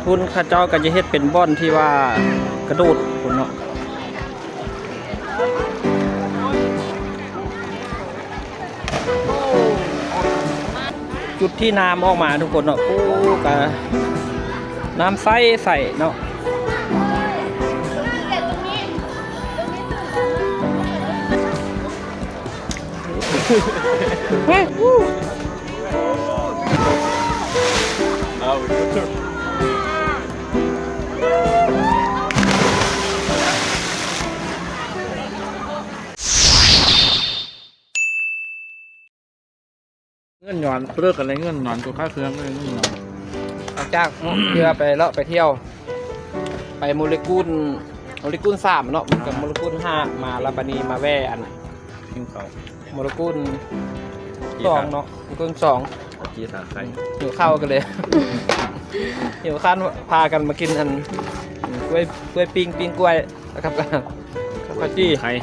พุ่นข้าเจ้าก็จะเฮ็ดเป็นบ่อนที่ว่ากระโดดพุ่นเนาะจุดที่น้ำออกมาทุกคนเนาะโอ้กะน้ำใสเนาะเฮ้ยเงินหย่อนเลิกอะไรเงินหย่อนตัวค่าเครื่องเงินหย่อน หลังจากเพื่อไปเลาะไปเที่ยวไปโมเลกุล3เนาะกับโมเลกุล5มาลาบานีมาแว่อัน กินเขา โมเลกุล2เนาะโมเลกุล2กีตาร์ไทย หิวข้าวกันเลย หิวข้าวพากันมากินอันกล้วยปิ้งกล้วยนะครับกันข้าวจี้ ไทย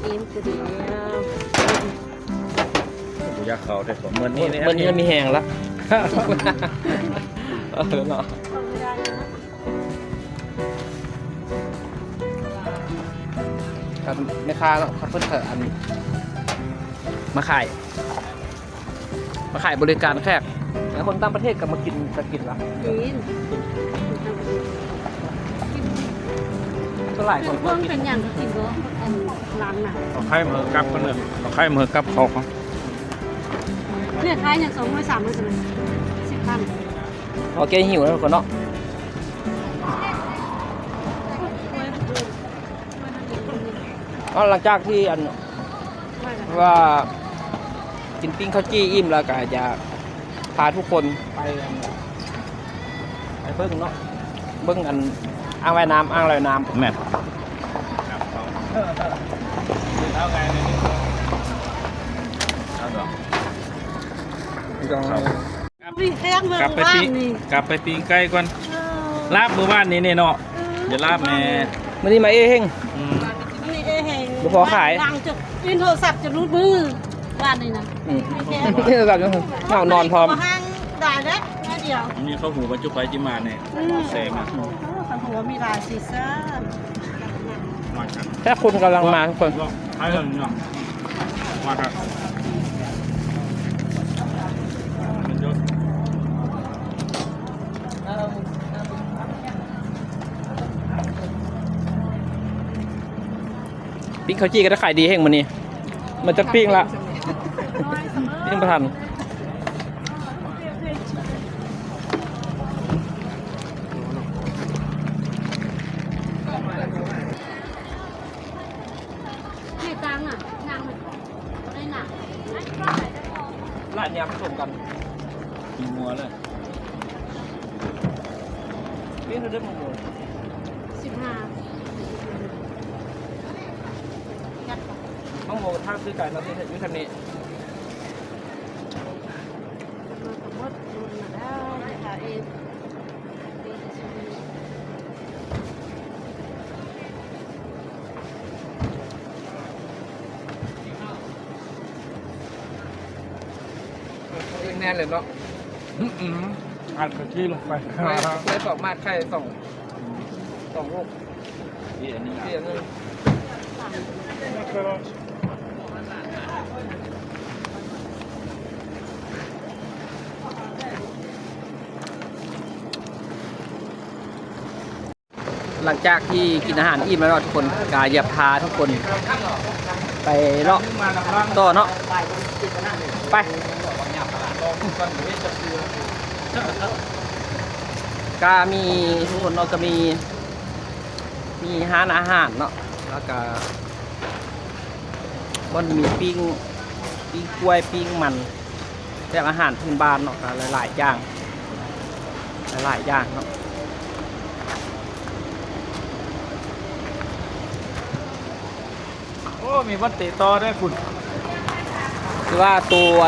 อิ่มคือดีแล้ว กูอยากเขาแต่ผมเมื่อนี้เนี่ย มันยังมีแหงละเนาะ เอาไม่ได้นะ ครับแม่ค้าเนาะเขาเพิ่งอันมาขายบริการแขกแล้วคนต่างประเทศก็มากินละ กิน ก็หลายคน เพิ่งเป็นอย่างกินก็อันล้างหนัก เขาไข่มือกับคนหนึ่งเขาไข่มือกับเขา เนี่ยคล้ายอย่าง200 300เลย10,000 โอเคหิวแล้วทุกคนเนาะหลังจากที่อันว่ากินปิ้งข้าวจี้อิ่มแล้วก็จะพาทุกคนไปเบิ้งเนาะเบิ้งอันอ่างว่ายน้ำอ่างลอยน้ำ แม่เอาไงในนี้เอาต่อ วิ่งแข้งเมือง กลับไป บ้า ปี นนี่ กลับไปปีใกล้ก่อนลาบมือบ้านนี้เนี่ยเนาะเดี๋ยวลาบแม่ วันนี้มาเอง นี่เอ้แหง บ่พอขาย ล้างจุดวินโทรศัพท์จะรูดมือบ้านนี่นะ นี่แบบเอานอนพร้อม ห้างได้แล้วแค่เดียว อันนี้เขาหูบรรจุไปจิมาเนี่ยเซมา ขันหัวมีลายซีซั่น มาครับ แค่คนกำลังมาทุกคน ไทยเนาะมาครับมันยศ ปิ้งข้าวจี้ก็ได้ขายดีแห่งมันนี่มันจะปิ้งละปิ้งประทัน นี่ตังอ่ะนางได้หนัก ร้านเนี้ยผสมกัน กินมัวเลย ปิ้งคือได้หมด 15 ต้องโมท่าซื้อไก่เราที่เห็นอยู่คันนี้ หมดรุนมาแล้วค่ะเอง เองแน่เลยเนาะ อัดกะทิลงไป ไม่สองมาดไข่สองลูก นี่อันนี้ เสียเงินหลังจากที่กินอาหารอิ่มแล้วทุกคนกายอย่าพาทุกคนไปเลาะต่อเนาะไปก็มีทุกคนเนาะก็มีร้านอาหารเนาะแล้วก็มันมีปิ้งกล้วยปิ้งมันแต่อาหารพื้นบ้านเนาะก็หลายๆอย่างเนาะ โอ้มีวัดติต่อได้คุณ คือว่าตัว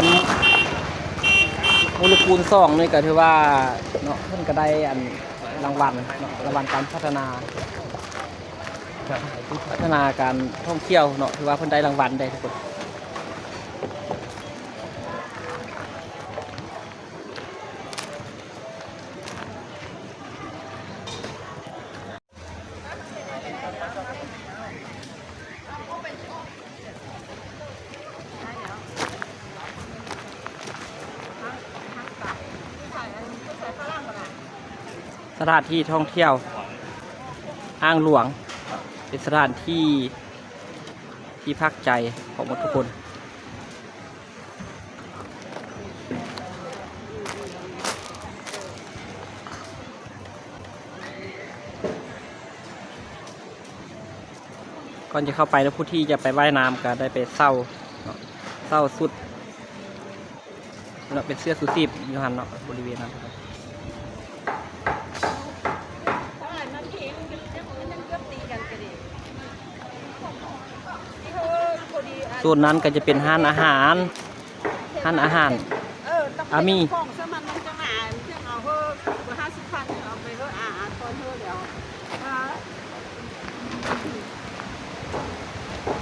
โมเลกุล2นี่ก็ถือว่าเนาะเพิ่นก็ได้อันรางวัลเนาะรางวัลการพัฒนาการท่องเที่ยวเนาะถือว่าเพิ่นได้รางวัลได้ทุกคน สถานที่ท่องเที่ยวอ่างหลวงเป็นสถานที่พักใจของทุกคนก่อนจะเข้าไปแล้วผู้ที่จะไปว่ายน้ำก็ได้ไปเศร้าสุดแล้วเป็นเสื้อซูซีบอยู่หันเนาะบริเวณนั้นครับส่วนนั้นก็จะเป็นห้านอาหารมี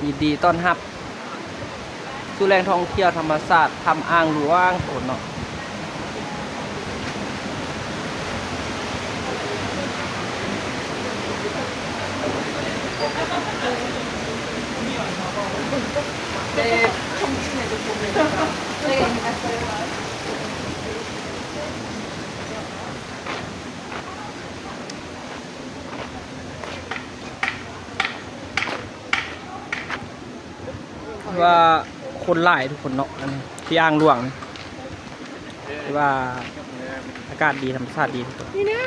ยินดีต้อนรับสู่แหล่งท่องเที่ยวธรรมศาสตร์ทำอ่างหลวงโอนเนาะว่าคนหลายทุกคนเนาะที่อ่างหลวงที่ว่าอากาศดีธรรมชาติดีทุกคนนี่นะ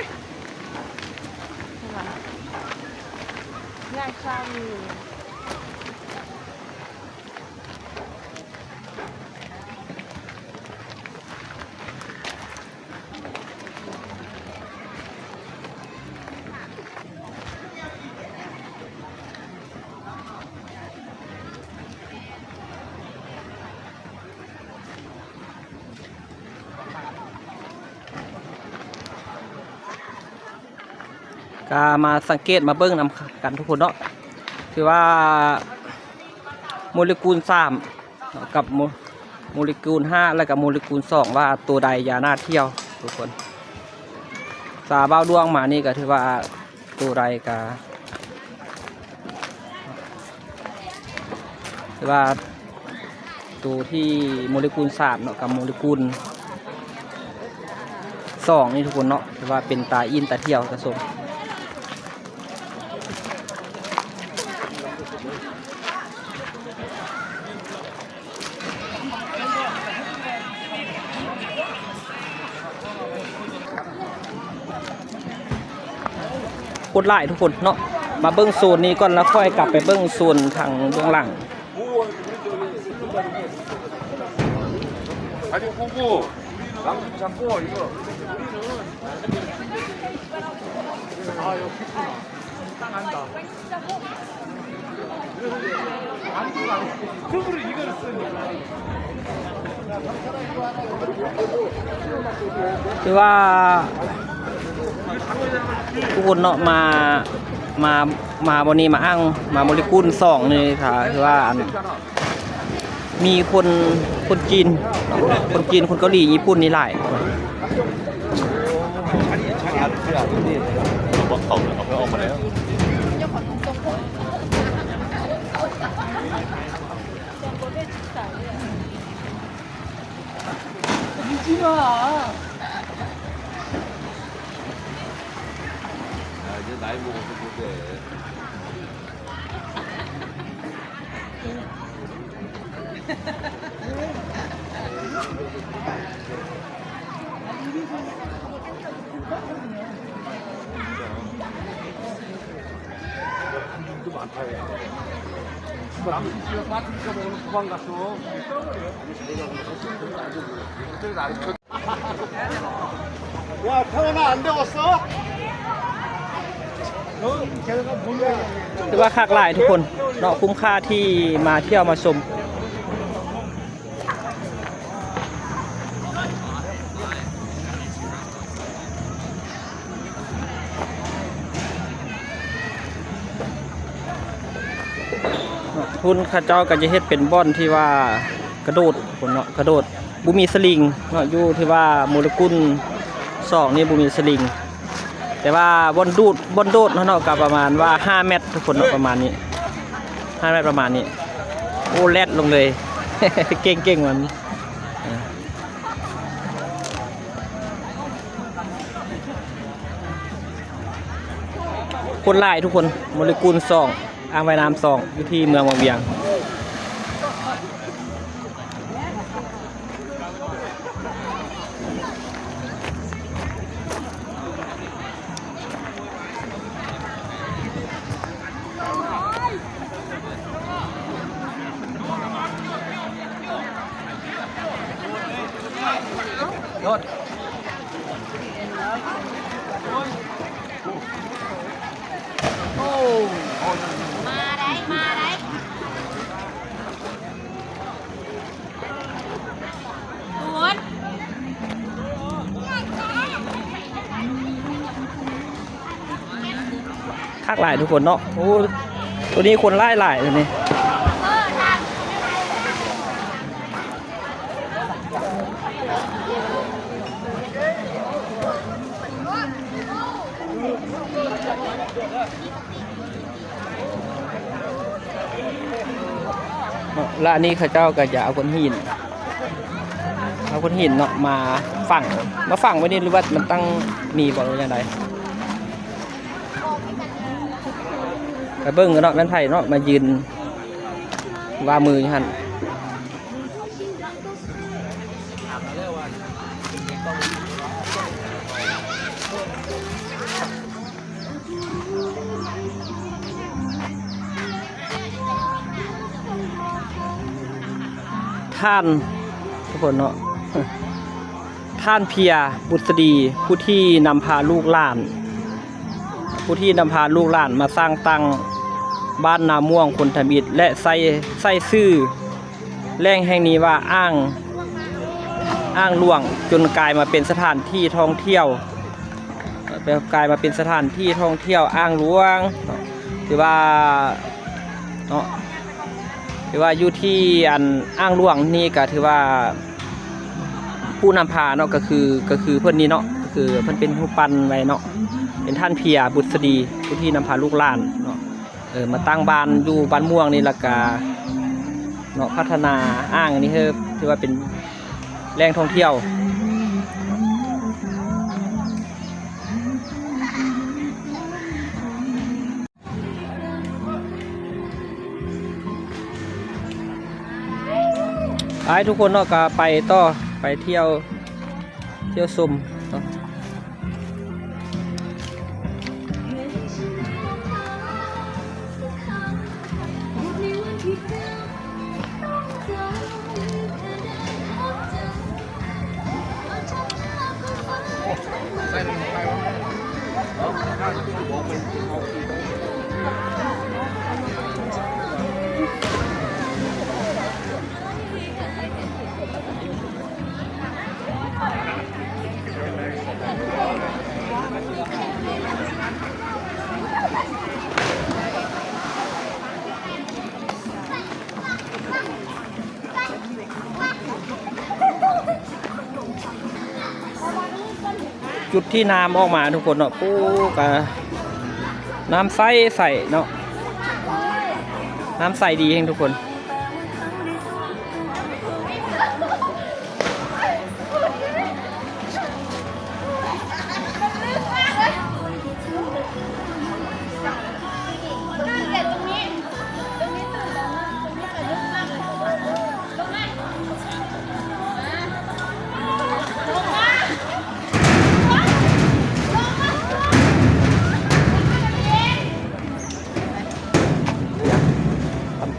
ง่ายข้ามก็มาสังเกตมาเบิ้งนำกันทุกคนเนาะคือว่าโมเลกุล3กับโมเลกุล5และกับโมเลกุล2ว่าตัวใดยาน่าเที่ยวทุกคนสาบ้าดวงมานี่ก็ถือว่าตัวใดก็ถือว่าตัวที่โมเลกุล3เนาะกับโมเลกุล2นี่ทุกคนเนาะถือว่าเป็นตาอินตาเที่ยวกระสมกดไลค์ทุกคนเนาะมาเบิ้งโซนนี้ก่อนแล้วค่อยกลับไปเบิ้งโซนทางเบื้องหลังคือว่าทุกคนเนาะมาวันนี้มาอ้างมาโมเลกุล2นี่ค่ะคือว่ามีคนจีนคนเกาหลีญี่ปุ่นนี่หลาย야, 태원아 안 되었어? ถือว่าคักหลายทุกคนเนาะคุ้มค่าที่มาเที่ยวมาชมทุนข้าเจ้าก็จะเฮ็ดเป็นบ่อนที่ว่ากระโดดคนเนาะกระโดดบุมีสลิงเนาะอยู่ที่ว่าโมเลกุล2นี่บุมีสลิงแต่ว่าบนโดดเนาะกับประมาณว่า5เมตรทุกคนเนาะประมาณนี้5เมตรประมาณนี้โอ้แรดลงเลย เก่งมัน คนหลายทุกคนโมเลกุล2อ่างว่ายน้ำ2อยู่ที่เมืองวังเวียงรถมาได้มาได้ทุน คักหลายทุกคนเนาะโอ้ตัวนี้คนไล่หลายเลยนี่ร้านนี้ข้าเจ้าก็จะเอาก้อนหินเนาะมาฝังไว้นี่หรือว่ามันตั้งมีบอกว่าอย่างไรกระเบิ้งเนาะแม่นไผ่เนาะมายืนว่ามืออยู่หันท่านทุกคนเนาะท่านเพียบุษดีผู้ที่นำพาลูกหลานมาสร้างตั้งบ้านนาม่วงคนทมิตรและใส่ซื่อแหล่งแห่งนี้ว่าอ้างหลวงจนกลายมาเป็นสถานที่ท่องเที่ยวอ้างหลวงถือว่าเนาะถือว่าอยู่ที่อ้างหลวงนี่ก็ถือว่าผู้นำพาเนาะก็คือเพิ่นนี้เนาะก็คือเพิ่นเป็นผู้ปั้นไว้เนาะเป็นท่านเพียบุษดีผู้ที่นำพาลูกหลานเนาะมาตั้งบ้านอยู่บ้านม่วงนี่ละกาเนาะพัฒนาอ้างนี่ถือว่าเป็นแหล่งท่องเที่ยวไปทุกคนเนาะก็ไปเที่ยวชมเนาะจุดที่น้ำออกมาทุกคนเนาะปูกะน้ำใสเนาะน้ำใสดีเองทุกคน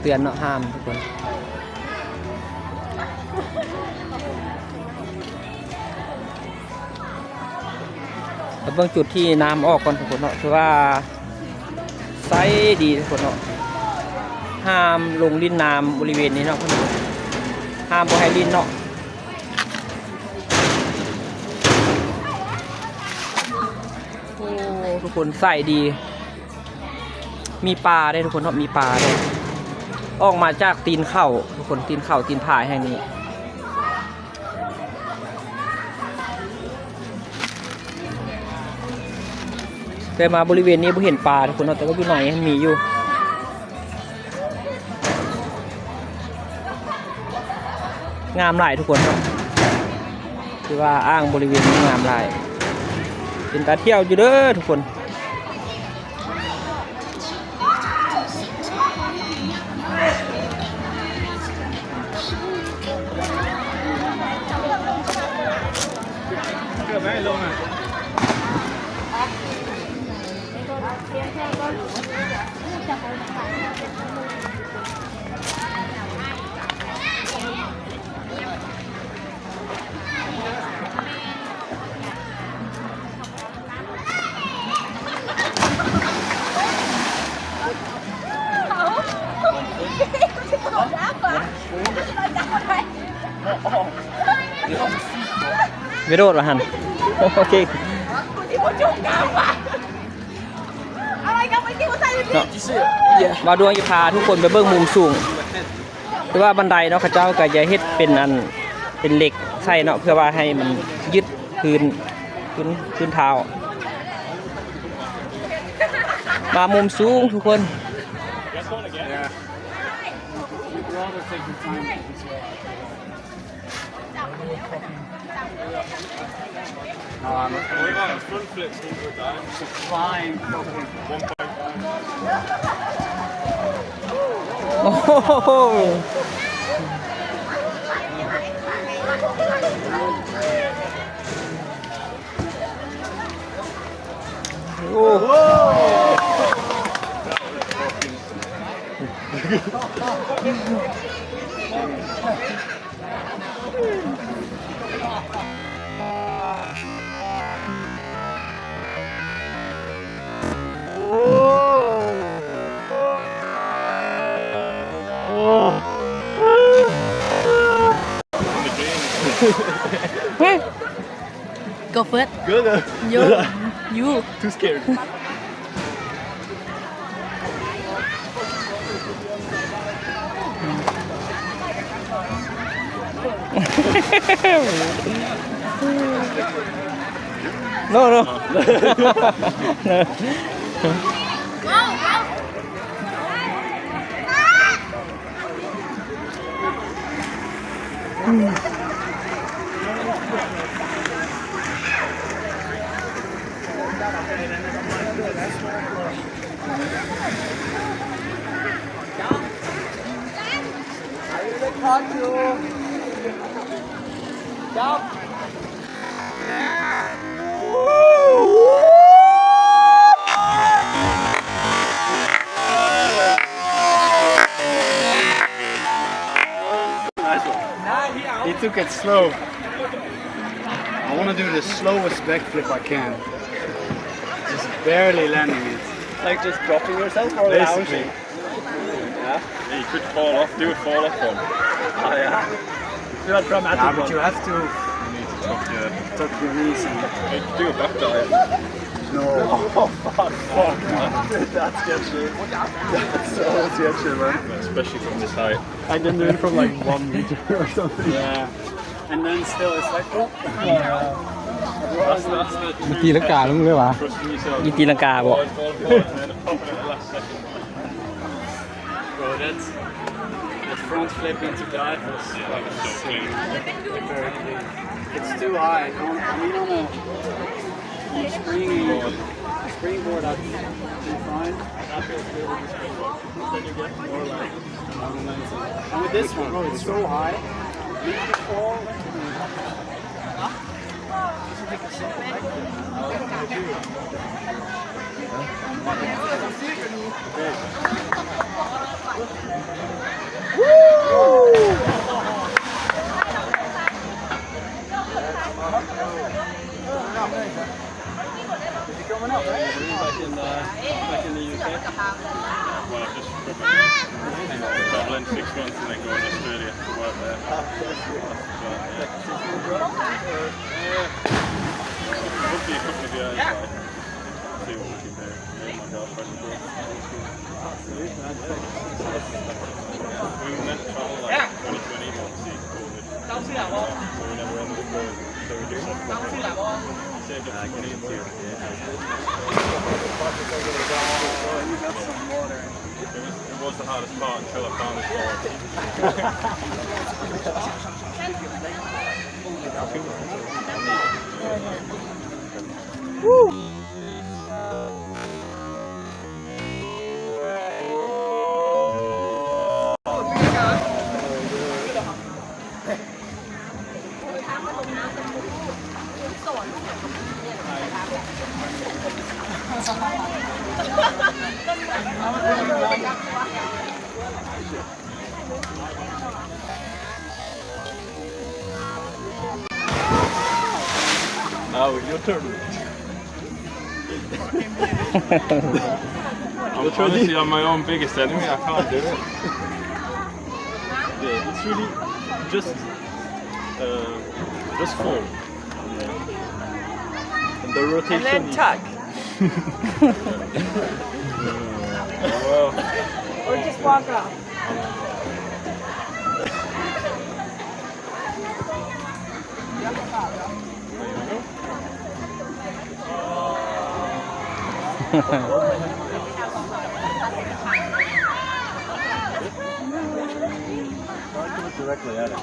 เตือนเนาะห้ามทุกคนเบื้องจุดที่น้ำออกก่อนทุกคนเนาะคือว่าไซส์ดีทุกคนเนาะห้ามลงลิ้นน้ำบริเวณนี้เนาะห้ามบ่ให้ลิ้นเนาะโอ้ทุกคนใส่ดีมีปลาได้ทุกคนเนาะมีปลาได้ออกมาจากตีนเข่าทุกคนตีนผายแห่งนี้แต่มาบริเวณนี้ไม่เห็นปลาทุกคนแต่ก็อยู่ไหนมีอยู่งามหลายทุกคนคือว่าอ้างบริเวณนี้งามหลายเป็นตาเที่ยวอยู่เด้อทุกคน กือบไม่ลงอ่ะ วิโรดวะฮันโอเค อะไรกันไม่กินหัวใจเลยพี่ มาดวงจะพาทุกคนไปเบิ่งมุมสูงหรือว่าบันไดเนาะเขาเจ้าก็จะเฮ็ดเป็นอันเป็นเหล็กใส่เนาะเพื่อว่าให้มันยึดพื้นเท้ามามุมสูงทุกคน โอ้โหโอ้โหGo first. Good. You. Too scared. no He took it slow. I want to do the slowest backflip I can. Just barely landing it. like just dropping yourself or Basically. Yeah, you could fall off. Do a fall off one. oh yeah do a dramatic Yeah, but you have to You need to tuck your. tuck your knees in. You could do a back dive. No. that's sketchy So sketchy, man. Especially from this height. I can do it from like 1 meter or something. Yeah. And then still it's like, oh. That's the. ตีลังกาลงเลยวะ Trusting yourself. ยีตีลังกาบอก Forward, forward, and then pop it at the last second. Bro, that's front flip into dive was That was so clean. very clean. It's too high. I mean, on a springboard, I'd be fine. More like momentum. And with this one, bro, it's so high. You can fall. Back in the UK. Well, I've just traveling 6 months and then going to Australia to work there. Hopefully a couple of years. See what we can do. Me and my girlfriend. We were meant to travel like 2020 but see COVID. So we never ended up going. So we just saved up some money and it was the hardest part until I found this Now your turn. I'm honestly I'm my own biggest enemy. I can't do it. Yeah, it's really just form. Yeah. And the rotation. And then tuck. Well, Or just walk off. directly at it.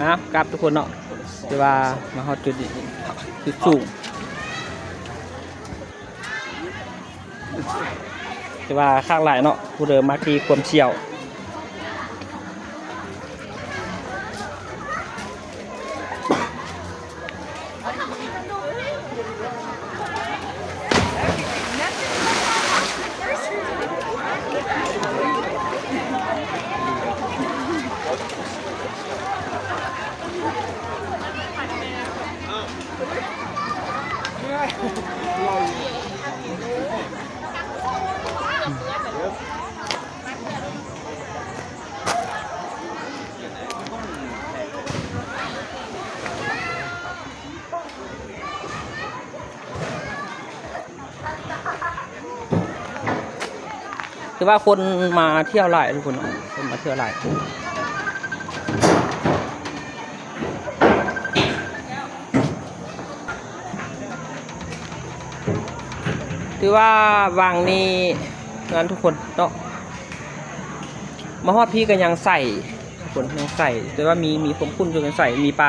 นะครับทุกคนเนาะที่ว่ามาฮอดจุดสูงที่ว่าข้างหลายเนาะผู้เดิมมาที่ความเชี่ยวคือว่าคนมาเที่ยวหลายทุกคนเนาะคนมาเที่ยวหลายคือว่าวังนี้นั้นทุกคนเนาะมาฮอดพี่ก็ยังใส่ทุกคนยังใส่แต่ว่ามีความคุ้นจนยังใส่มีป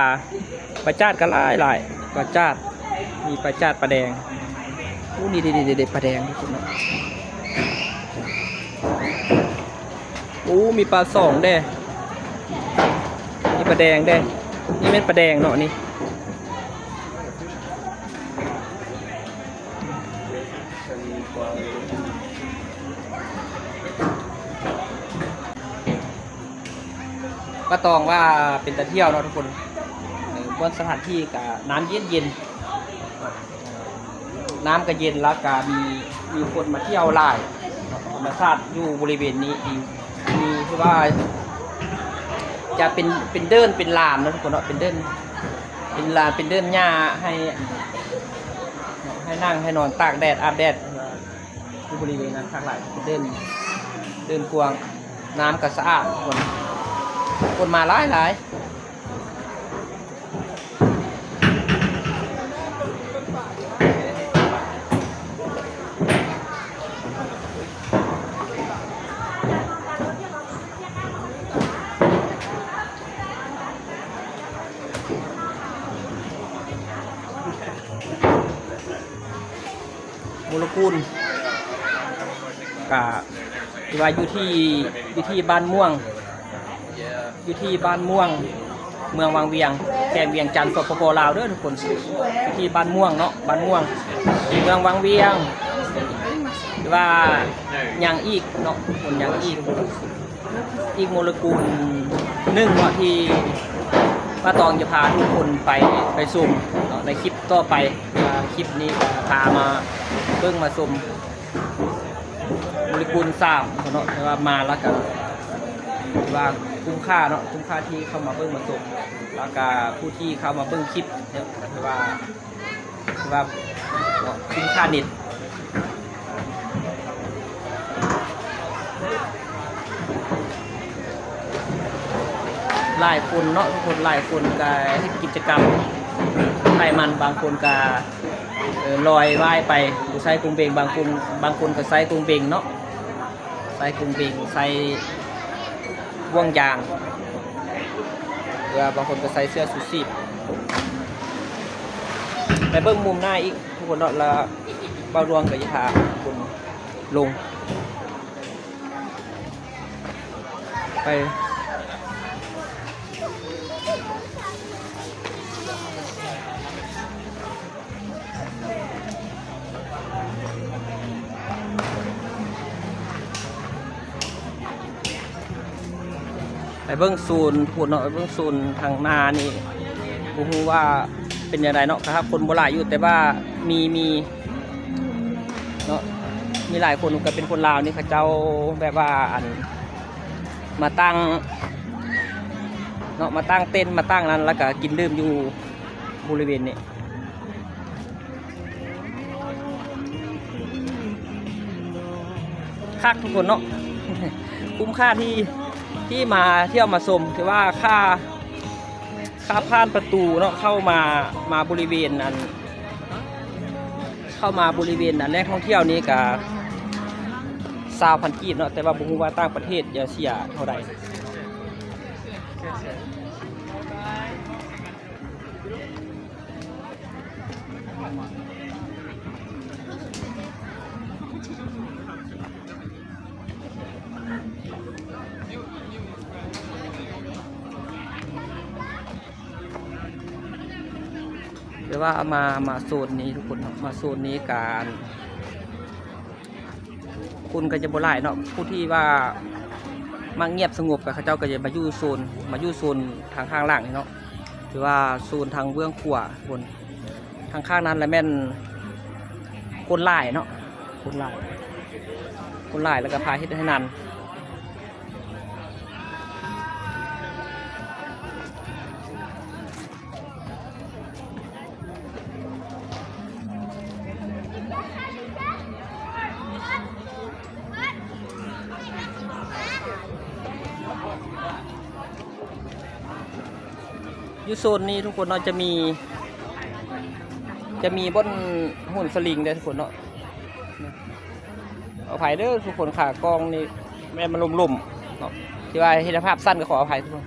ลาจาดก็หลายปลาจาดมีปลาจาดปลาแดงอู้นี่เด็ดปลาแดงทุกคนเนาะโอ้มีปลาสองเด้มีปลาแดงเด้นี่เป็นปลาแดงเนาะนี่ก็ตองว่าเป็นตะเที่ยวเนาะทุกคนบนสถานที่กับน้ำเย็นน้ำก็เย็นแล้วก็มีคนมาเที่ยวหลายธรรมชาติอยู่บริเวณนี้ดีมีที่ว่าจะเป็นเดินเป็นลานนะทุกคนเนาะเป็นเดินเป็นลานเป็นเดินหญ้าให้นั่งให้นอนตากแดดอาบแดดที่บริเวณนั้นทั้งหลายเป็นเดินกวางน้ำก็สะอาดคนมาหลายมูลกุลกับที่ว่าอยู่ที่บ้านม่วงอยู่ที่บ้านม่วงเมืองวังเวียงแขวงเวียงจันทร์สปป.ลาวเด้อทุกคนอยู่ที่บ้านม่วงเนาะบ้านม่วงเมืองวังเวียงหรือว่าอย่างอีกเนาะคนอย่างอีกโมเลกุลหนึ่งเนาะที่ป้าตองจะพาทุกคนไปซุ่มเนาะในคลิปต่อไปคลิปนี้พามาเบิ่งมาซุ่มโมเลกุล3เนาะแต่ว่ามาแล้วกันว่าคุ้มค่าเนาะคุ้มค่าที่เข้ามาเบิ่งมาชมแล้วก็ผู้ที่เข้ามาเบิ่งคลิปเนี่ยคือว่าคุ้มค่าเน็ตหลายคนเนาะทุกคนหลายคนก็ให้กิจกรรมไปมันบางคนก็ลอยว่ายไปใส่กรุงเบงบางคนก็ใส่กรุงเบงเนาะใส่กรุงเบงใส่ บ่วงยางหรือว่าบางคนก็ใส่เสื้อชูชีพไปเบิ่งมุมหน้าอีกทุกคนเนาะแล้วเบาดวงกับยิทาคุณลงไปเบิ่งศูนย์พูดเนาะเบิ่งศูนย์ทางนานี่บ่ฮู้ว่าเป็นยังไงเนาะครับคนบ่หลายอยู่แต่ว่ามีเนาะมีหลายคนก็เป็นคนลาวนี่เขาเจ้าแบบว่าอันมาตั้งเนาะมาตั้งเต็นท์มาตั้งนั้นแล้วก็กินดื่มอยู่บริเวณนี้คักทุกคนเนาะ คุ้มค่าที่มาเที่ยวมาชมถือว่าค่าผ่านประตูเนาะเข้ามาบริเวณนั้นเข้ามาบริเวณนั้นแหล่งท่องเที่ยวนี้กับ20,000 กีบเนาะแต่ว่าบ่ฮู้ว่าต่างประเทศจะเสียเท่าใดแต่ว่ามาโซนนี้ทุกคนมาโซนนี้การคุณก็จะบ่หลายเนาะผู้ที่ว่ามาเงียบสงบกับเขาเจ้าก็จะมาอยู่โซนทางข้างล่างนี่เนาะหรือว่าโซนทางเบื้องขวาคนทางข้างนั้นแล้วแม่นคนหลายเนาะคนหลายแล้วก็พาเฮ็ดให้นานอยู่โซนนี้ทุกคนเนาะจะมีบนหุ่นสลิงได้ทุกคนเนาะเอาอภัยเด้อทุกคนขากองนี่แม่มันลุ่มๆเนาะที่ว่าเห็นภาพสั้นก็ขออภัยทุกคน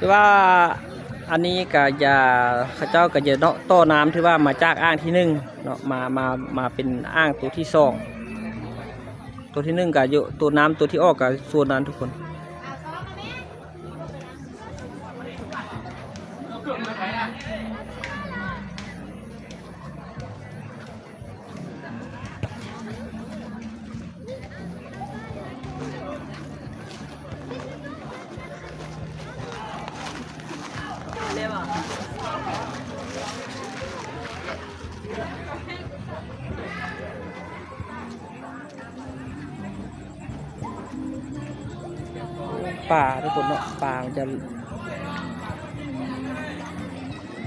คือว่าอันนี้ก็จะเขาเจ้าก็จะเนาะต้อน้ำที่ว่ามาจากอ่างที่1เนาะมาเป็นอ่างตัวที่2ตัวที่1ก็อยู่ตัวน้ำตัวที่ออกก็ส่วนนั้นทุกคนป่าทุกคนเนาะป่ามันจะ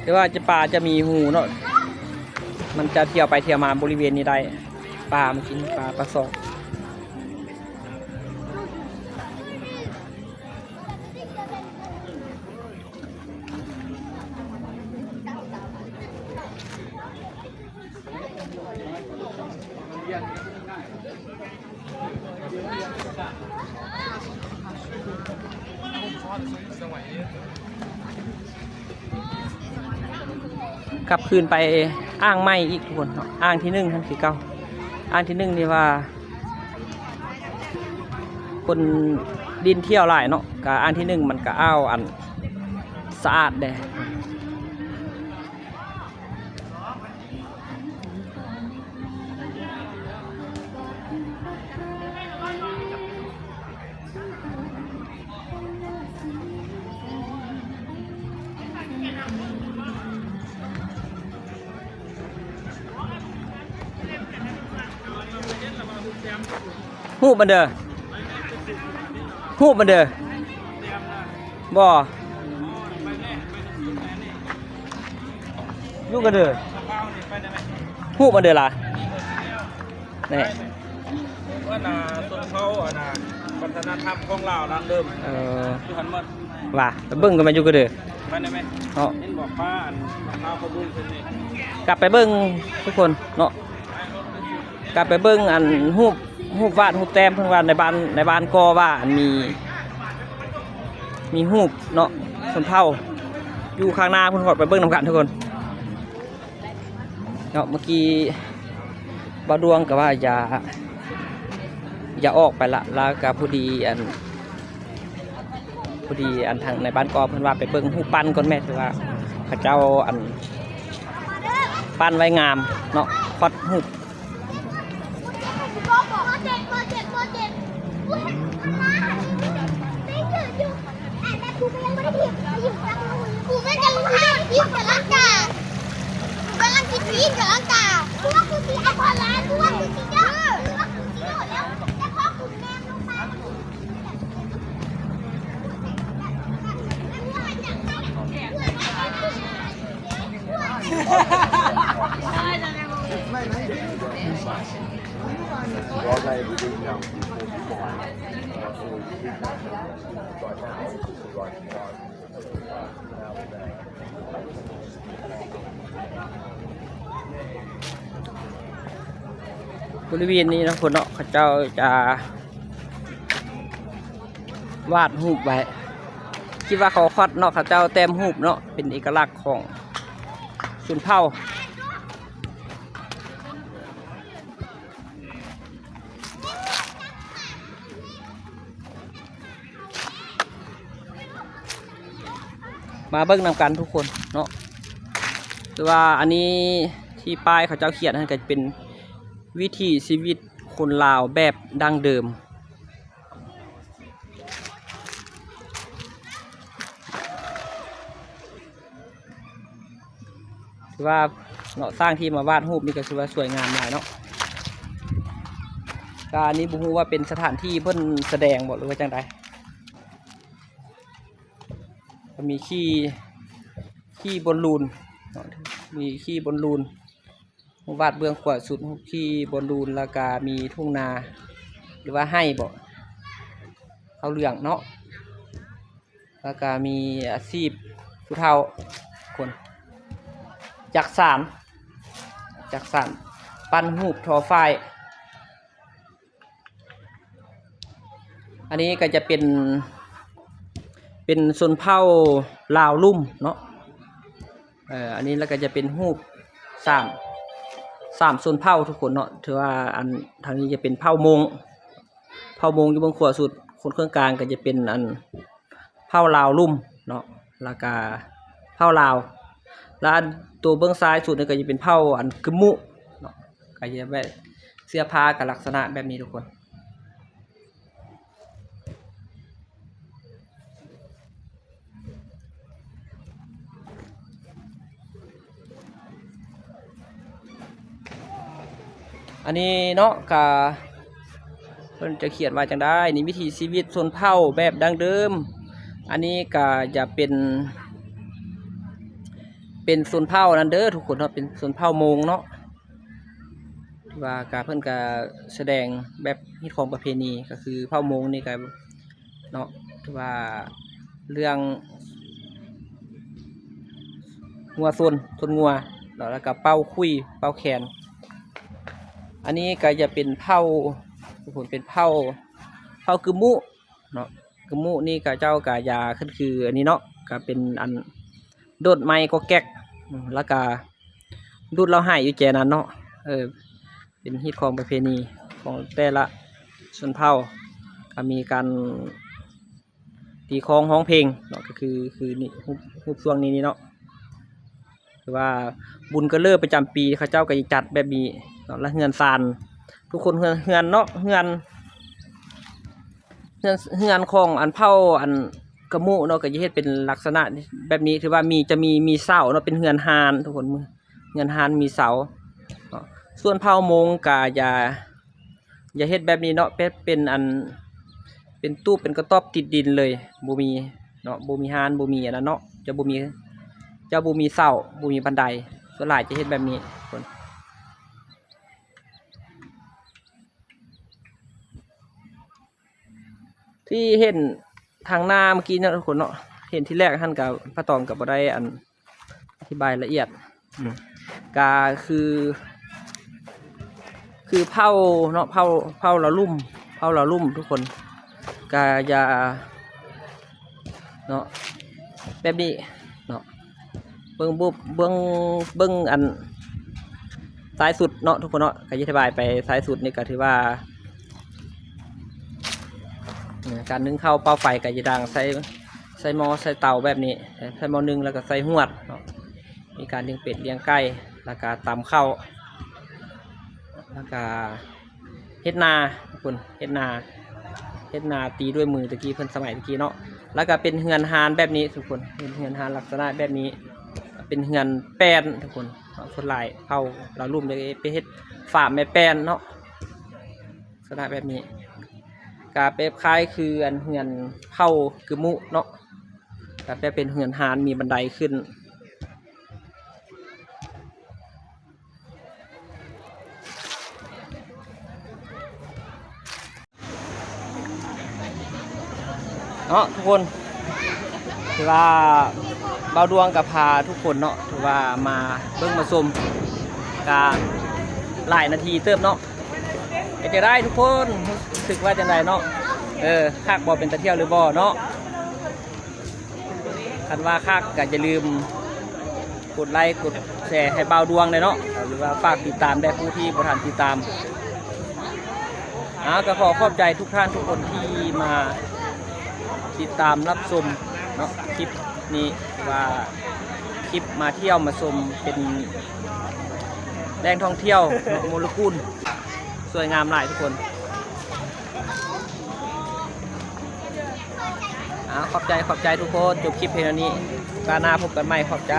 แต่ว่าป่าจะมีหูเนาะมันจะเที่ยวไปเที่ยวมาบริเวณนี้ได้ป่ามันกินปลาสอกกลับคืนไปอ่างใหม่อีกทุกคนเนาะอ่างที่1ท่านคือเก่าอ่างที่1นี่ว่าคนดินเที่ยวหลายเนาะกับอ่างที่1มันก็อ้าวอันสะอาดเด้ ฮู้บันเด้อฮู้บันเด้อบ่อยู่กันเด้อฮู้บันเด้อล่ะนี่ ว่านาส่วนเขาวัฒนธรรมของเราดั้งเดิมอยู่หันหมด ว่าไปเบิ่งกันมาอยู่กันเด้อ ไปได้ไหม เนาะ เห็นบอกป้าข้าวขบุญคนนี้ กลับไปเบิ่งทุกคนเนาะกลับไปเบิ่งอันรูปวาดรูปแต้มเพิ่นว่าในบ้านก็ว่าอันมีรูปเนาะชนเผ่าอยู่ข้างหน้าเพิ่นก็ไปเบิ่งนำกันทุกคนเนาะเมื่อกี้บ่าวดวงก็ว่าอย่าออกไปละแล้วก็พอดีอันทางในบ้านก็เพิ่นว่าไปเบิ่งรูปปั้นก่อนแม่คือว่าพระเจ้าอันปั้นไว้งามเนาะคอดรูป บริเวณนี้นะคนเนาะเขาเจ้าจะวาดรูปไว้คิดว่าเขาคอดเนาะเขาเจ้าแต้มรูปเนาะเป็นเอกลักษณ์ของชนเผ่ามาเบิ่งนำกันทุกคนเนาะคือว่าอันนี้ที่ป้ายเขาเจ้าเขียนนั่นก็เป็นวิถีชีวิตคนลาวแบบดั้งเดิมคือว่าเนาะสร้างที่มาวาดรูปนี่ก็คือว่าสวยงามหลายเนาะการนี้บุฮูว่าเป็นสถานที่เพิ่นแสดงบอกหรือว่าจังใดมีขี้บนลูนมีขี้บนลูนวาดเบื้องขวาสุดขี้บนลูนแล้วก็มีทุ่งนาหรือว่าให้บอกเขาเหลืองเนาะแล้วก็มีอาชีพผู้เฒ่าคนจักสานปั้นหูบทอไฟอันนี้ก็จะเป็นชนเผ่าลาวลุ่มเนาะอันนี้แล้วก็จะเป็นหูบสามชนเผ่าทุกคนเนาะถือว่าอันทางนี้จะเป็นเผ่ามงอยู่บนขวาสุดคนเครื่องกลางก็จะเป็นอันเผ่าลาวลุ่มเนาะแล้วก็เผ่าลาวแล้วอันตัวเบื้องซ้ายสุดนี่ก็จะเป็นเผ่าอันกึมมุเนาะก็จะแบบเสื้อผ้ากับลักษณะแบบนี้ทุกคนอันนี้เนาะกะเพิ่นจะเขียนว่าจังได้นี่วิถีชีวิตชนเผ่าแบบดั้งเดิมอันนี้ก็จะเป็นชนเผ่านั่นเด้อทุกคนเนาะเป็นชนเผ่ามงเนาะว่ากะเพิ่นก็แสดงแบบฮิตของประเพณีก็คือเผ่ามงนี่ก็เนาะว่าเรื่องงัวชนงัวแล้วก็เป้าคุยเป้าแขนอันนี้ก็จะเป็นเผ่าทุกคนเป็นเผ่ากึมมุเนาะกึมมุนี่ก็เจ้ากะยาขึ้นคืออันนี้เนาะก็เป็นอันโดดไม้ก็แก๊กแล้วก็ดูดเราหายอยู่แจนั้นเนาะเป็นฮิตของประเพณีของแต่ละชนเผ่าก็มีการตีคล้องฮ้องเพลงเนาะก็คือนี่รูปช่วงนี้เนาะคือว่าบุญกระเลิกประจำปีเขาเจ้าก็จะจัดแบบนี้แล้วเฮือนซานทุกคนเฮือนเนาะเฮือนของอันเผาอันกระมุเนาะก็จะเฮ็ดเป็นลักษณะแบบนี้ถือว่าจะมีเสาเนาะเป็นเฮือนฮานทุกคนเฮือนฮานมีเสาส่วนเผามงก็จะ อย่าเฮ็ดแบบนี้เนาะเป็นอันเป็นตู้เป็นกระต๊อบติดดินเลยบ่มีเนาะบ่มีฮานบ่มีอันนั้นเนาะจะบ่มีเสาบ่มีบันไดส่วนหลายจะเฮ็ดแบบนี้คนที่เห็นทางหน้าเมื่อกี้เนี่ยทุกคนเนาะเห็นที่แรกท่านกับพระตองกับบ่ได้อันอธิบายละเอียดก็คือเผาเนาะเผาละลุ่มทุกคนก็อย่าเนาะแบบนี้เนาะเบิ่งอันซ้ายสุดเนาะทุกคนเนาะก็อธิบายไปซ้ายสุดนี่ก็ถือว่าการนึ่งข้าวเป้าไฟก็จะดังใส่หม้อใส่เตาแบบนี้ใส่หม้อนึ่งแล้วก็ใส่หวดเนาะมีการเลี้ยงเป็ดเลี้ยงไก่แล้วก็ตำข้าวแล้วก็เฮ็ดนาทุกคนเฮ็ดนาตีด้วยมือตะกี้เพิ่นสมัยตะกี้เนาะแล้วก็เป็นเฮือนฮานแบบนี้ทุกคนเป็นเฮือนฮานลักษณะแบบนี้เป็นเฮือนแป้นทุกคนคนหลายเผาเราลุ่มเลยไปเฮ็ดฝาแม่แป้นเนาะลักษณะแบบนี้กาเป๊บคล้ายคืออันเฮือนเผาคือมุเนาะกาเป๊บเป็นเฮือนฮานมีบันไดขึ้นเนาะทุกคนถือว่าเบาดวงกับพาทุกคนเนาะถือว่ามาเบิ่งมาชมการหลายนาทีเติมเนาะจะได้ทุกคนรู้สึกว่าจะได้เนาะคักบ่เป็นตะเที่ยวหรือบ่เนาะคันว่าคักก็อย่าลืมกดไลค์กดแชร์ให้เบาดวงเลยเนาะหรือว่าฝากติดตามได้ผู้ที่บ่ทันติดตามก็ขอขอบใจทุกท่านทุกคนที่มาติดตามรับชมเนาะคลิปนี้ว่าคลิปมาเที่ยวมาชมเป็นแหล่งท่องเที่ยวโมเลกุลสวยงามหลายทุกคนขอบใจทุกคนจบคลิปเพลงนี้ตาหน้าพบกันใหม่ขอบใจ